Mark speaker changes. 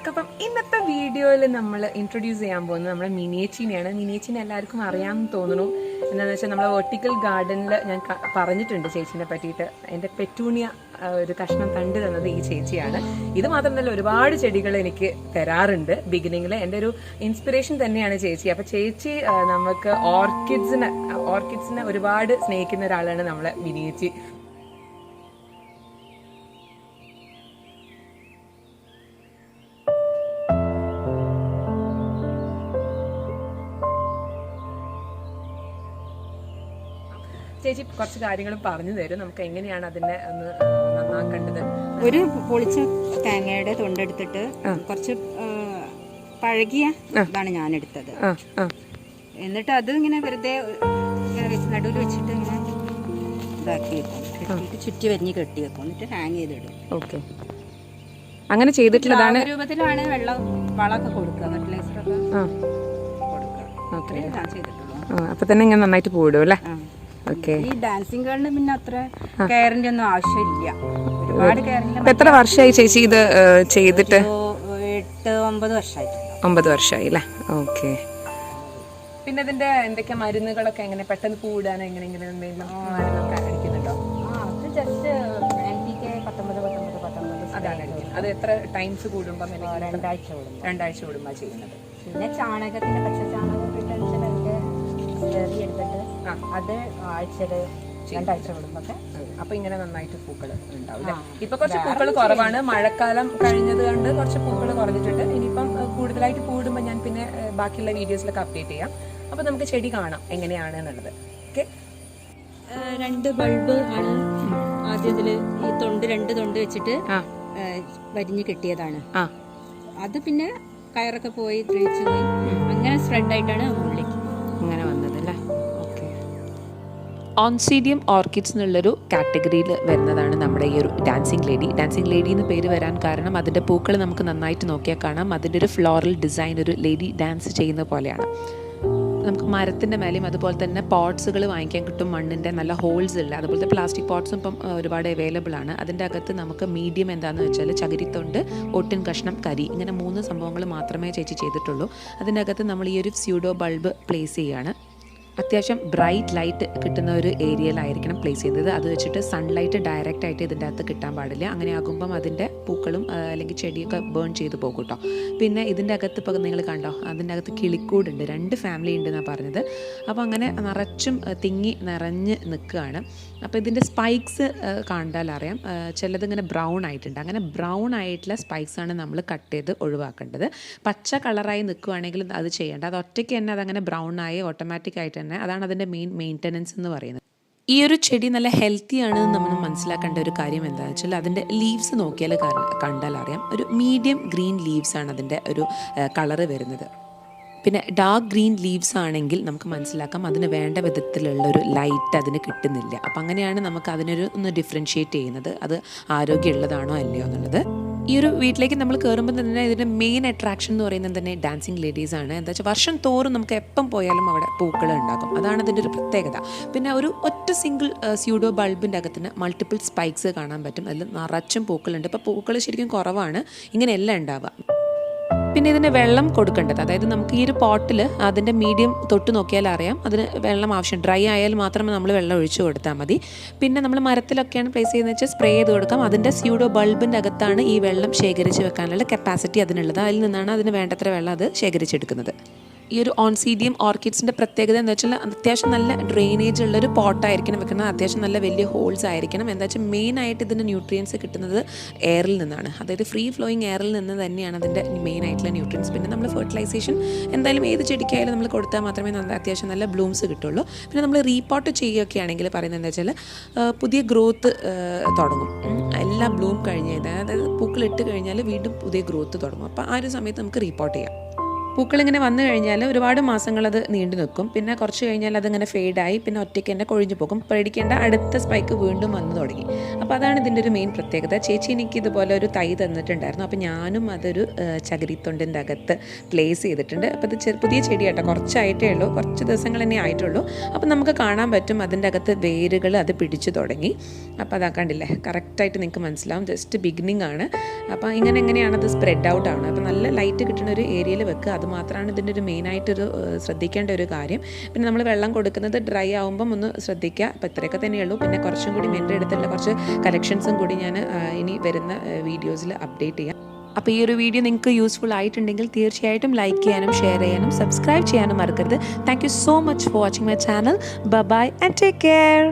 Speaker 1: അപ്പം ഇന്നത്തെ വീഡിയോയിൽ നമ്മൾ ഇൻട്രൊഡ്യൂസ് ചെയ്യാൻ പോകുന്നത് നമ്മുടെ മിനിയേച്ചീനെയാണ്. മിനിയേച്ചീനെ എല്ലാവർക്കും അറിയാമെന്ന് തോന്നുന്നു. എന്താണെന്ന് വെച്ചാൽ നമ്മളെ വെർട്ടിക്കൽ ഗാർഡനിൽ ഞാൻ പറഞ്ഞിട്ടുണ്ട് ചേച്ചീനെ പറ്റിയിട്ട്. എൻ്റെ പെറ്റൂണിയ ഒരു കഷ്ണം കണ്ടു തന്നത് ഈ ചേച്ചിയാണ്. ഇത് മാത്രമല്ല ഒരുപാട് ചെടികൾ എനിക്ക് തരാറുണ്ട് ബിഗിനിങ്ങിൽ. എൻ്റെ ഒരു ഇൻസ്പിറേഷൻ തന്നെയാണ് ചേച്ചി. അപ്പം ചേച്ചി നമുക്ക് ഓർക്കിഡ്സിനെ ഒരുപാട് സ്നേഹിക്കുന്ന ഒരാളാണ് നമ്മളെ മിനിയേച്ചി. ചേച്ചി കുറച്ച് കാര്യങ്ങൾ പറഞ്ഞു തരും, നമുക്ക് എങ്ങനെയാണ് അതിനെ ഒന്ന് നന്നാക്കേണ്ടത്.
Speaker 2: ഒരു പൊളിച്ച തേങ്ങയുടെ തൊണ്ടെടുത്തിട്ട് കുറച്ച് പഴകിയ ഇതാണ് ഞാൻ എടുത്തത്. എന്നിട്ട് അത് ഇങ്ങനെ വെറുതെ നടുവിൽ വെച്ചിട്ട് ഇങ്ങനെ ഇതാക്കി വെക്കും, കെട്ടിയിട്ട് ചുറ്റി വരിഞ്ഞ് കെട്ടി വെക്കും, എന്നിട്ട് ഹാങ് ചെയ്തിടും.
Speaker 1: ഓക്കെ, അങ്ങനെ ചെയ്തിട്ടുള്ളതാണ്.
Speaker 2: രൂപത്തിലാണ് വളമൊക്കെ കൊടുക്കുക, ഫെർട്ടിലൈസറൊക്കെ കൊടുക്കുക. ഞാൻ ചെയ്തിട്ടുള്ളൂ.
Speaker 1: അപ്പൊ തന്നെ ഇങ്ങനെ നന്നായിട്ട് പോയിടും അല്ലേ?
Speaker 2: ഈ ഡാൻസിങ് ഗേളിന് പിന്നെ അത്ര കെയറിന്റെ ഒന്നും ആവശ്യമില്ല. ഒരുപാട് കെയറിന്റെ.
Speaker 1: എത്ര വർഷമായി ചേച്ചി ഇത് ചെയ്തിട്ട്?
Speaker 2: 8-9 വർഷമായിട്ട്.
Speaker 1: 9 വർഷമായി അല്ലേ? ഓക്കെ. പിന്നെ ഇതിന്റെ എന്തൊക്കെ മരുന്നുകളൊക്കെ എങ്ങനെ പെട്ടെന്ന് പൂടാനോ എങ്ങനെയെങ്കിലും എന്തെങ്കിലും മരുന്നൊക്കെ അടിക്കുന്നുണ്ടോ?
Speaker 2: അത് ജസ്റ്റ് NPK 19
Speaker 1: അതാണ് അടിക്കുന്നത്. അത് എത്ര ടൈംസ് കൂടുമ്പം?
Speaker 2: 2 ആഴ്ച
Speaker 1: കൂടുമ്പോ ചെയ്യുന്നത്.
Speaker 2: പിന്നെ ചാണകത്തിന്റെ പച്ച ചാണകം എടുത്തിട്ട് അത് ആഴ്ചയില് 2 ആഴ്ച കൂടുമ്പോ.
Speaker 1: അപ്പൊ ഇങ്ങനെ നന്നായിട്ട് പൂക്കൾ ഉണ്ടാവും. ഇപ്പൊ കുറച്ച് പൂക്കൾ കുറവാണ്, മഴക്കാലം കഴിഞ്ഞത് കൊണ്ട് കുറച്ച് പൂക്കൾ കുറഞ്ഞിട്ടുണ്ട്. ഇനിയിപ്പം കൂടുതലായിട്ട് കൂടുമ്പോ ഞാൻ പിന്നെ ബാക്കിയുള്ള വീഡിയോസിലൊക്കെ അപ്ഡേറ്റ് ചെയ്യാം. അപ്പൊ നമുക്ക് ചെടി കാണാം എങ്ങനെയാണ് എന്നുള്ളത്. ഓക്കെ,
Speaker 2: 2 ബൾബ് ആണ് ആദ്യത്തില്. ഈ 2 തൊണ്ട് വെച്ചിട്ട് വരിഞ്ഞ് കെട്ടിയതാണ്. അത് പിന്നെ കയറൊക്കെ പോയി തിരിച്ചു പോയി അങ്ങനെ സ്പ്രെഡ് ആയിട്ടാണ് മുകളിലേക്ക്
Speaker 1: അങ്ങനെ വന്നത് അല്ലേ?
Speaker 3: ഓൺസീഡിയം ഓർക്കിഡ്സ് എന്നുള്ളൊരു കാറ്റഗറിയിൽ വരുന്നതാണ് നമ്മുടെ ഈ ഒരു ഡാൻസിങ് ലേഡി എന്ന് പേര് വരാൻ കാരണം അതിൻ്റെ പൂക്കൾ നമുക്ക് നന്നായിട്ട് നോക്കിയാൽ കാണാം. അതിൻ്റെ ഒരു ഫ്ലോറൽ ഡിസൈൻ ഒരു ലേഡി ഡാൻസ് ചെയ്യുന്ന പോലെയാണ്. നമുക്ക് മരത്തിൻ്റെ മേലെയും അതുപോലെ തന്നെ പോട്ട്സുകൾ വാങ്ങിക്കാൻ കിട്ടും, മണ്ണിൻ്റെ നല്ല ഹോൾസ് ഉള്ള. അതുപോലത്തെ പ്ലാസ്റ്റിക് പോട്ട്സും ഇപ്പം ഒരുപാട് അവൈലബിൾ ആണ്. അതിൻ്റെ അകത്ത് നമുക്ക് മീഡിയം എന്താണെന്ന് വെച്ചാൽ ചകിരിത്തൊണ്ട്, ഒട്ടിൻ കഷ്ണം, കരി, ഇങ്ങനെ 3 സംഭവങ്ങൾ മാത്രമേ ചേച്ചി ചെയ്തിട്ടുള്ളൂ. അതിൻ്റെ അകത്ത് നമ്മൾ ഈ ഒരു സ്യൂഡോ ബൾബ് പ്ലേസ് ചെയ്യുകയാണ്. അത്യാവശ്യം ബ്രൈറ്റ് ലൈറ്റ് കിട്ടുന്ന ഒരു ഏരിയയിലായിരിക്കണം പ്ലേസ് ചെയ്തത്. അത് വെച്ചിട്ട് സൺലൈറ്റ് ഡയറക്റ്റ് ആയിട്ട് ഇതിൻ്റെ അകത്ത് കിട്ടാൻ പാടില്ല. അങ്ങനെ ആകുമ്പം അതിൻ്റെ പൂക്കളും അല്ലെങ്കിൽ ചെടിയൊക്കെ ബേൺ ചെയ്ത് പോകും കേട്ടോ. പിന്നെ ഇതിൻ്റെ അകത്ത് ഇപ്പോൾ നിങ്ങൾ കണ്ടോ, അതിൻ്റെ അകത്ത് കിളിക്കൂടുണ്ട്. 2 ഫാമിലി ഉണ്ടെന്നാണ് പറഞ്ഞത്. അപ്പോൾ അങ്ങനെ നിറച്ചും തിങ്ങി നിറഞ്ഞ് നിൽക്കുകയാണ്. അപ്പോൾ ഇതിൻ്റെ സ്പൈക്സ് കണ്ടാൽ അറിയാം, ചിലതിങ്ങനെ ബ്രൗൺ ആയിട്ടുണ്ട്. അങ്ങനെ ബ്രൗൺ ആയിട്ടുള്ള സ്പൈക്സാണ് നമ്മൾ കട്ട് ചെയ്ത് ഒഴിവാക്കേണ്ടത്. പച്ച കളറായി നിൽക്കുകയാണെങ്കിൽ അത് ചെയ്യേണ്ട. അത് ഒറ്റയ്ക്ക് തന്നെ അതങ്ങനെ ബ്രൗൺ ആയി ഓട്ടോമാറ്റിക് ആയിട്ട് തന്നെ, അതാണ് അതിൻ്റെ മെയിൻ്റനൻസ് എന്ന് പറയുന്നത്. ഈ ഒരു ചെടി നല്ല ഹെൽത്തി ആണെന്ന് നമ്മൾ മനസ്സിലാക്കേണ്ട ഒരു കാര്യം എന്താണെന്ന് വെച്ചാൽ അതിൻ്റെ ലീവ്സ് നോക്കിയാൽ കണ്ടാൽ അറിയാം, ഒരു മീഡിയം ഗ്രീൻ ലീവ്സാണ് അതിൻ്റെ ഒരു കളറ് വരുന്നത്. പിന്നെ ഡാർക്ക് ഗ്രീൻ ലീവ്സ് ആണെങ്കിൽ നമുക്ക് മനസ്സിലാക്കാം അതിന് വേണ്ട വിധത്തിലുള്ളൊരു ലൈറ്റ് അതിന് കിട്ടുന്നില്ല. അപ്പം അങ്ങനെയാണ് നമുക്ക് ഒന്ന് ഡിഫറൻഷ്യേറ്റ് ചെയ്യുന്നത്, അത് ആരോഗ്യമുള്ളതാണോ അല്ലയോ എന്നുള്ളത്. ഈ ഒരു വീട്ടിലേക്ക് നമ്മൾ കയറുമ്പോൾ തന്നെ ഇതിൻ്റെ മെയിൻ അട്രാക്ഷൻ എന്ന് പറയുന്നത് തന്നെ ഡാൻസിങ് ലേഡീസാണ്. എന്താ വെച്ചാൽ വർഷം തോറും നമുക്ക് എപ്പം പോയാലും അവിടെ പൂക്കൾ ഉണ്ടാകും, അതാണ് അതിൻ്റെ ഒരു പ്രത്യേകത. പിന്നെ ഒരു ഒറ്റ സിംഗിൾ സ്യൂഡോ ബൾബിൻ്റെ അകത്തിന് മൾട്ടിപ്പിൾ സ്പൈക്സ് കാണാൻ പറ്റും. അതിൽ നിറച്ചും പൂക്കളുണ്ട്. ഇപ്പോൾ പൂക്കൾ ശരിക്കും കുറവാണ്, ഇങ്ങനെയല്ല ഉണ്ടാവുക. പിന്നെ ഇതിന് വെള്ളം കൊടുക്കേണ്ടത്, അതായത് നമുക്ക് ഈ ഒരു പോട്ടിൽ അതിൻ്റെ മീഡിയം തൊട്ട് നോക്കിയാൽ അറിയാം അതിന് വെള്ളം ആവശ്യം. ഡ്രൈ ആയാൽ മാത്രമേ നമ്മൾ വെള്ളം ഒഴിച്ചു കൊടുത്താൽ മതി. പിന്നെ നമ്മൾ മരത്തിലൊക്കെയാണ് പ്ലേസ് ചെയ്യുന്നത് വെച്ചാൽ സ്പ്രേ ചെയ്ത് കൊടുക്കാം. അതിൻ്റെ സ്യൂഡോ ബൾബിൻ്റെ അകത്താണ് ഈ വെള്ളം ശേഖരിച്ച് വെക്കാനുള്ള കപ്പാസിറ്റി അതിനുള്ളത്. അതിൽ നിന്നാണ് അതിന് വേണ്ടത്ര വെള്ളം അത് ശേഖരിച്ചെടുക്കുന്നത്. ഈ ഒരു ഓൺസീഡിയം ഓർക്കിഡ്സിൻ്റെ പ്രത്യേകത എന്താ വെച്ചാൽ അത്യാവശ്യം നല്ല ഡ്രെയിനേജ് ഉള്ളൊരു പോട്ടായിരിക്കണം വെക്കുന്നത്. അത്യാവശ്യം നല്ല വലിയ ഹോൾസ് ആയിരിക്കണം. എന്താ വെച്ചാൽ മെയിനായിട്ട് ഇതിൻ്റെ ന്യൂട്രിയൻസ് കിട്ടുന്നത് എയറിൽ നിന്നാണ്, അതായത് ഫ്രീ ഫ്ലോയിങ് എയറിൽ നിന്ന് തന്നെയാണ് അതിൻ്റെ മെയിനായിട്ടുള്ള ന്യൂട്രിയൻസ്. പിന്നെ നമ്മൾ ഫെർട്ടിലൈസേഷൻ എന്തായാലും ഏത് ചെടിക്കായാലും നമ്മൾ കൊടുത്താൽ മാത്രമേ അത്യാവശ്യം നല്ല ബ്ലൂംസ് കിട്ടുള്ളൂ. പിന്നെ നമ്മൾ റീപോട്ട് ചെയ്യുകയൊക്കെയാണെങ്കിൽ പറയുന്നത് എന്താ വെച്ചാൽ പുതിയ ഗ്രോത്ത് തുടങ്ങും. എല്ലാ ബ്ലൂം കഴിഞ്ഞ് അതായത് പൂക്കളിട്ട് കഴിഞ്ഞാൽ വീണ്ടും പുതിയ ഗ്രോത്ത് തുടങ്ങും. അപ്പോൾ ആ ഒരു സമയത്ത് നമുക്ക് റീപോട്ട് ചെയ്യാം. പൂക്കളിങ്ങനെ വന്നു കഴിഞ്ഞാൽ ഒരുപാട് മാസങ്ങൾ അത് നീണ്ടു നിൽക്കും. പിന്നെ കുറച്ച് കഴിഞ്ഞാൽ അതിങ്ങനെ ഫെയ്ഡായി പിന്നെ ഒറ്റയ്ക്ക് തന്നെ കൊഴിഞ്ഞു പോകും. പേടിക്കേണ്ട, അടുത്ത സ്പൈക്ക് വീണ്ടും വന്നു തുടങ്ങി. അപ്പോൾ അതാണ് ഇതിൻ്റെ ഒരു മെയിൻ പ്രത്യേകത. ചേച്ചി എനിക്ക് ഇതുപോലെ ഒരു തൈ തന്നിട്ടുണ്ടായിരുന്നു. അപ്പോൾ ഞാനും അതൊരു ചകിരിത്തൊണ്ടിൻ്റെ അകത്ത് പ്ലേസ് ചെയ്തിട്ടുണ്ട്. അപ്പോൾ ഇത് പുതിയ ചെടിയാട്ടോ, കുറച്ചായിട്ടേ ഉള്ളൂ, കുറച്ച് ദിവസങ്ങൾ തന്നെ ആയിട്ടുള്ളൂ. അപ്പോൾ നമുക്ക് കാണാൻ പറ്റും അതിൻ്റെ അകത്ത് വേരുകൾ അത് പിടിച്ചു തുടങ്ങി. അപ്പോൾ അതാ കണ്ടില്ലേ, കറക്റ്റായിട്ട് നിങ്ങൾക്ക് മനസ്സിലാവും. ജസ്റ്റ് ബിഗിനിങ് ആണ്. അപ്പോൾ എങ്ങനെയാണ് അത് സ്പ്രെഡ് ഔട്ട് ആണ്. അപ്പോൾ നല്ല ലൈറ്റ് കിട്ടുന്ന ഒരു ഏരിയയിൽ വെക്കുക. അത് മാത്രമാണ് ഇതിൻ്റെ ഒരു മെയിനായിട്ടൊരു ശ്രദ്ധിക്കേണ്ട ഒരു കാര്യം. പിന്നെ നമ്മൾ വെള്ളം കൊടുക്കുന്നത് ഡ്രൈ ആകുമ്പം ഒന്ന് ശ്രദ്ധിക്കുക. അപ്പോൾ ഇത്രയൊക്കെ തന്നെയുള്ളൂ. പിന്നെ കുറച്ചും കൂടി എൻ്റെ അടുത്തുള്ള കുറച്ച് കളക്ഷൻസും കൂടി ഞാൻ ഇനി വരുന്ന വീഡിയോസിൽ അപ്ഡേറ്റ് ചെയ്യാം. അപ്പോൾ ഈ ഒരു വീഡിയോ നിങ്ങൾക്ക് യൂസ്ഫുൾ ആയിട്ടുണ്ടെങ്കിൽ തീർച്ചയായിട്ടും ലൈക്ക് ചെയ്യാനും ഷെയർ ചെയ്യാനും സബ്സ്ക്രൈബ് ചെയ്യാനും മറക്കരുത്. Thank you so much for watching my channel. Bye and take care.